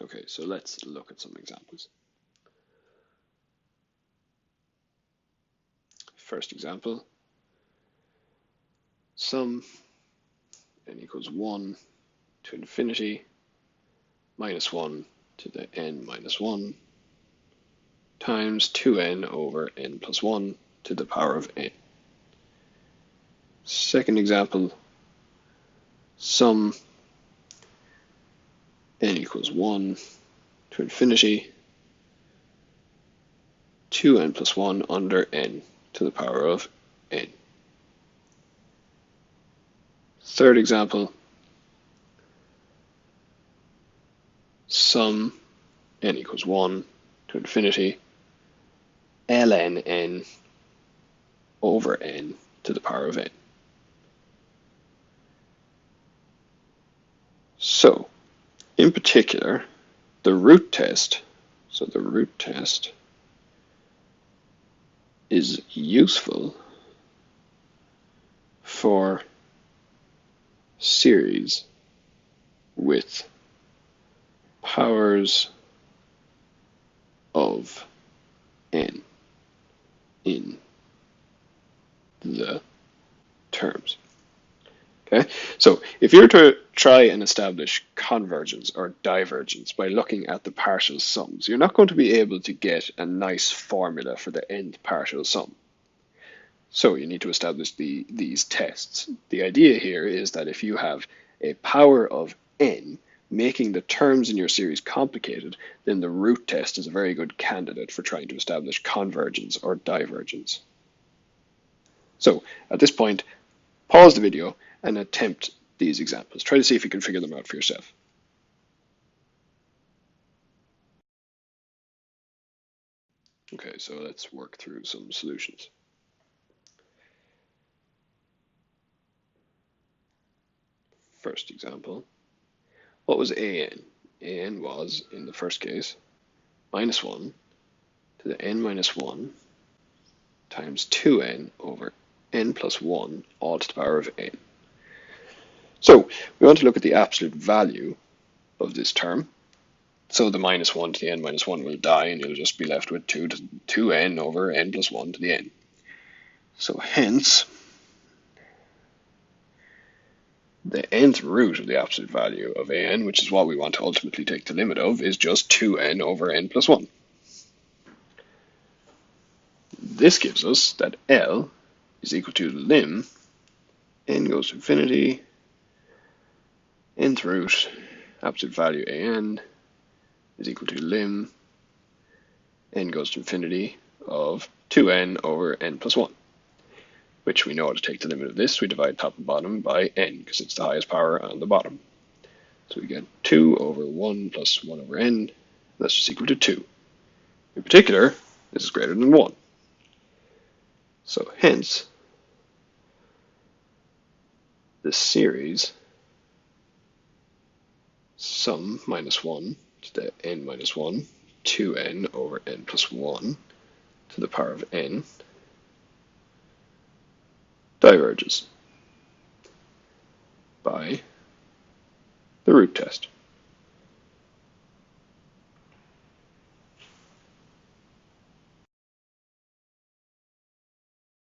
Okay, so let's look at some examples. First example, sum n equals 1 to infinity minus 1 to the n minus 1 times 2n over n plus 1 to the power of n. Second example, sum n equals 1 to infinity 2n plus 1 under n to the power of n. Third example, sum n equals 1 to infinity ln n over n to the power of n. So, in particular, the root test, is useful for series with powers of n in the terms. Okay, so if you're to try and establish convergence or divergence by looking at the partial sums, you're not going to be able to get a nice formula for the nth partial sum. So you need to establish these tests. The idea here is that if you have a power of n making the terms in your series complicated, then the root test is a very good candidate for trying to establish convergence or divergence. So at this point, pause the video and attempt these examples. Try to see if you can figure them out for yourself. Okay, so let's work through some solutions. First example, what was an? An was, in the first case, minus 1 to the n minus 1 times 2n over n plus 1 all to the power of n. So we want to look at the absolute value of this term. So the minus 1 to the n minus 1 will die, and you'll just be left with 2n over n plus 1 to the n. So hence, the nth root of the absolute value of an, which is what we want to ultimately take the limit of, is just 2n over n plus 1. This gives us that L is equal to lim n goes to infinity, nth root, absolute value an, is equal to lim n goes to infinity of 2n over n plus 1, which we know how to take the limit of this. We divide top and bottom by n, because it's the highest power on the bottom. So we get 2 over 1 plus 1 over n, that's just equal to 2. In particular, this is greater than 1. So hence, this series sum minus 1 to the n minus 1, 2n over n plus 1 to the power of n diverges by the root test.